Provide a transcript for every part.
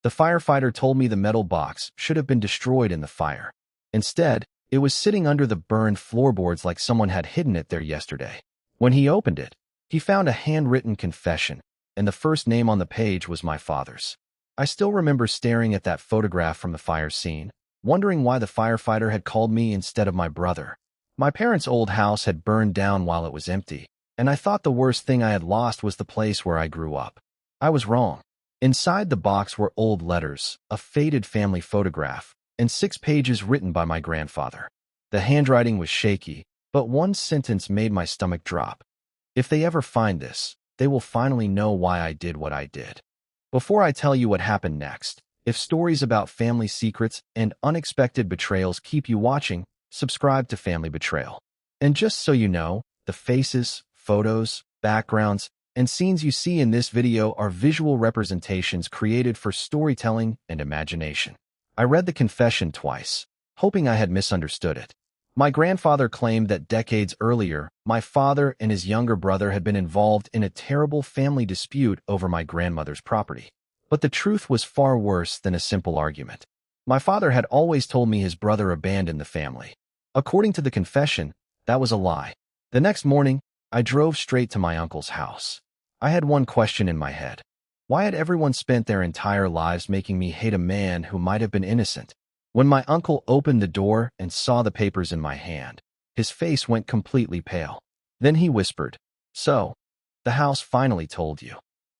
The firefighter told me the metal box should have been destroyed in the fire. Instead, it was sitting under the burned floorboards like someone had hidden it there yesterday. When he opened it, he found a handwritten confession, and the first name on the page was my father's. I still remember staring at that photograph from the fire scene, wondering why the firefighter had called me instead of my brother. My parents' old house had burned down while it was empty, and I thought the worst thing I had lost was the place where I grew up. I was wrong. Inside the box were old letters, a faded family photograph, and 6 pages written by my grandfather. The handwriting was shaky, but one sentence made my stomach drop. If they ever find this, they will finally know why I did what I did. Before I tell you what happened next, if stories about family secrets and unexpected betrayals keep you watching, subscribe to Family Betrayal. And just so you know, the faces, photos, backgrounds, and scenes you see in this video are visual representations created for storytelling and imagination. I read the confession twice, hoping I had misunderstood it. My grandfather claimed that decades earlier, my father and his younger brother had been involved in a terrible family dispute over my grandmother's property. But the truth was far worse than a simple argument. My father had always told me his brother abandoned the family. According to the confession, that was a lie. The next morning, I drove straight to my uncle's house. I had one question in my head. Why had everyone spent their entire lives making me hate a man who might have been innocent? When my uncle opened the door and saw the papers in my hand, his face went completely pale. Then he whispered, "So, the house finally told you."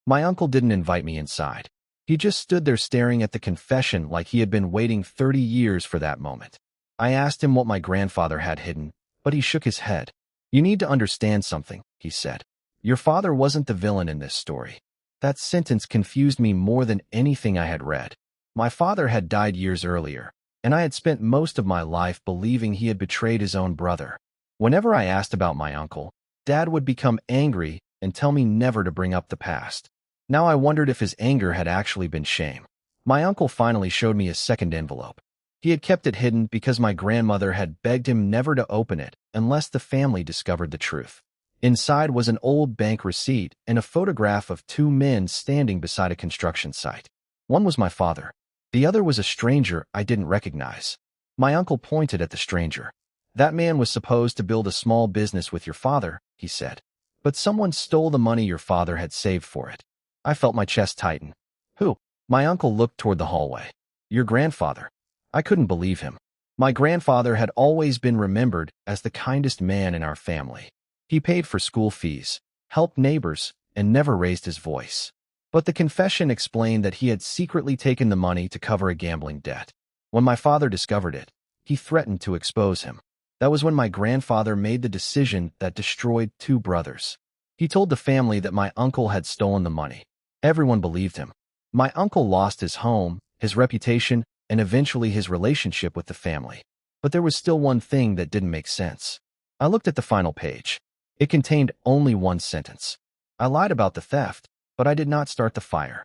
My uncle didn't invite me inside. He just stood there staring at the confession like he had been waiting 30 years for that moment. I asked him what my grandfather had hidden, but he shook his head. "You need to understand something," he said. "Your father wasn't the villain in this story." That sentence confused me more than anything I had read. My father had died years earlier, and I had spent most of my life believing he had betrayed his own brother. Whenever I asked about my uncle, Dad would become angry and tell me never to bring up the past. Now I wondered if his anger had actually been shame. My uncle finally showed me a second envelope. He had kept it hidden because my grandmother had begged him never to open it unless the family discovered the truth. Inside was an old bank receipt and a photograph of 2 men standing beside a construction site. One was my father. The other was a stranger I didn't recognize. My uncle pointed at the stranger. "That man was supposed to build a small business with your father," he said. "But someone stole the money your father had saved for it." I felt my chest tighten. "Who?" My uncle looked toward the hallway. "Your grandfather." I couldn't believe him. My grandfather had always been remembered as the kindest man in our family. He paid for school fees, helped neighbors, and never raised his voice. But the confession explained that he had secretly taken the money to cover a gambling debt. When my father discovered it, he threatened to expose him. That was when my grandfather made the decision that destroyed 2 brothers. He told the family that my uncle had stolen the money. Everyone believed him. My uncle lost his home, his reputation, and eventually his relationship with the family. But there was still one thing that didn't make sense. I looked at the final page. It contained only one sentence. I lied about the theft, but I did not start the fire.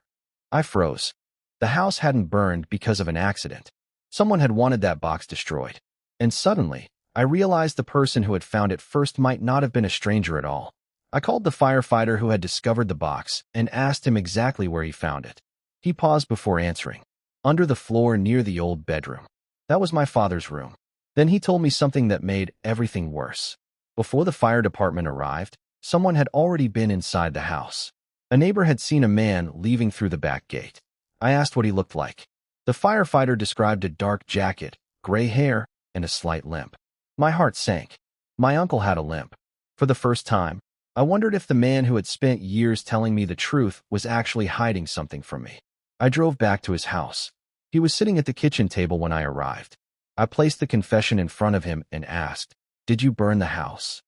I froze. The house hadn't burned because of an accident. Someone had wanted that box destroyed. And suddenly, I realized the person who had found it first might not have been a stranger at all. I called the firefighter who had discovered the box and asked him exactly where he found it. He paused before answering. "Under the floor near the old bedroom." That was my father's room. Then he told me something that made everything worse. Before the fire department arrived, someone had already been inside the house. A neighbor had seen a man leaving through the back gate. I asked what he looked like. The firefighter described a dark jacket, gray hair, and a slight limp. My heart sank. My uncle had a limp. For the first time, I wondered if the man who had spent years telling me the truth was actually hiding something from me. I drove back to his house. He was sitting at the kitchen table when I arrived. I placed the confession in front of him and asked, "Did you burn the house?"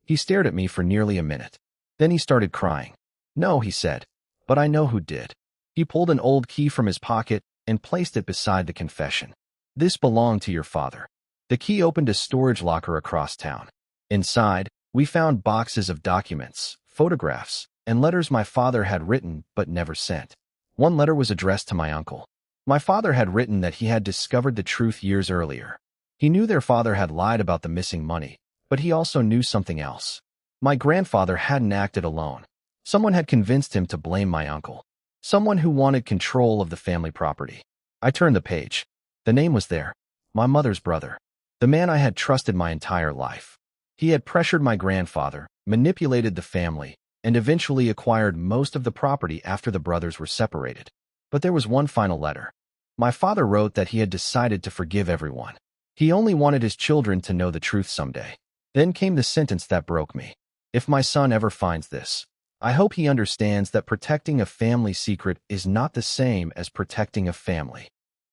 He stared at me for nearly a minute. Then he started crying. "No," he said, "but I know who did." He pulled an old key from his pocket and placed it beside the confession. "This belonged to your father." The key opened a storage locker across town. Inside, we found boxes of documents, photographs, and letters my father had written but never sent. One letter was addressed to my uncle. My father had written that he had discovered the truth years earlier. He knew their father had lied about the missing money, but he also knew something else. My grandfather hadn't acted alone. Someone had convinced him to blame my uncle. Someone who wanted control of the family property. I turned the page. The name was there. My mother's brother. The man I had trusted my entire life. He had pressured my grandfather, manipulated the family, and eventually acquired most of the property after the brothers were separated. But there was one final letter. My father wrote that he had decided to forgive everyone. He only wanted his children to know the truth someday. Then came the sentence that broke me. If my son ever finds this, I hope he understands that protecting a family secret is not the same as protecting a family.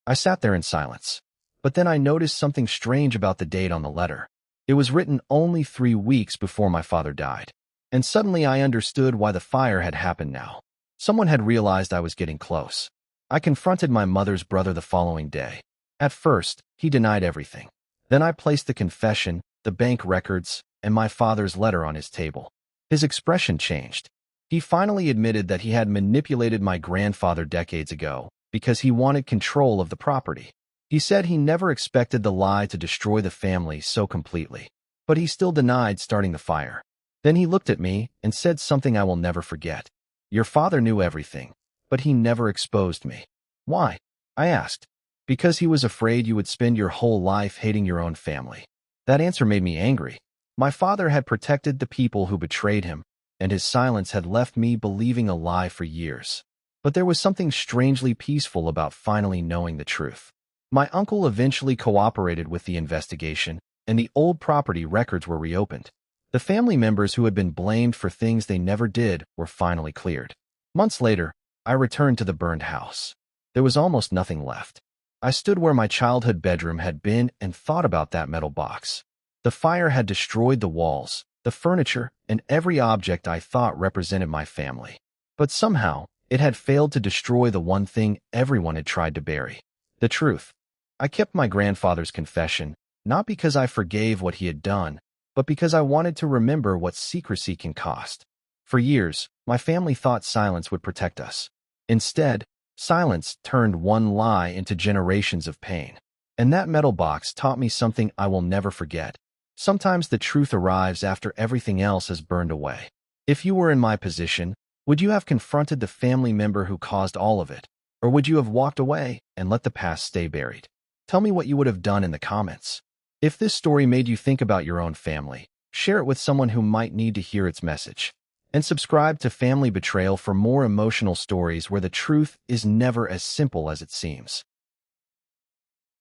I sat there in silence. But then I noticed something strange about the date on the letter. It was written only 3 weeks before my father died. And suddenly I understood why the fire had happened now. Someone had realized I was getting close. I confronted my mother's brother the following day. At first, he denied everything. Then I placed the confession, the bank records, and my father's letter on his table. His expression changed. He finally admitted that he had manipulated my grandfather decades ago because he wanted control of the property. He said he never expected the lie to destroy the family so completely, but he still denied starting the fire. Then he looked at me and said something I will never forget. Your father knew everything, but he never exposed me. Why? I asked. Because he was afraid you would spend your whole life hating your own family. That answer made me angry. My father had protected the people who betrayed him, and his silence had left me believing a lie for years. But there was something strangely peaceful about finally knowing the truth. My uncle eventually cooperated with the investigation, and the old property records were reopened. The family members who had been blamed for things they never did were finally cleared. Months later, I returned to the burned house. There was almost nothing left. I stood where my childhood bedroom had been and thought about that metal box. The fire had destroyed the walls, the furniture, and every object I thought represented my family. But somehow, it had failed to destroy the one thing everyone had tried to bury: the truth. I kept my grandfather's confession, not because I forgave what he had done, but because I wanted to remember what secrecy can cost. For years, my family thought silence would protect us. Instead, silence turned one lie into generations of pain. And that metal box taught me something I will never forget. Sometimes the truth arrives after everything else has burned away. If you were in my position, would you have confronted the family member who caused all of it? Or would you have walked away and let the past stay buried? Tell me what you would have done in the comments. If this story made you think about your own family, share it with someone who might need to hear its message. And subscribe to Family Betrayal for more emotional stories where the truth is never as simple as it seems.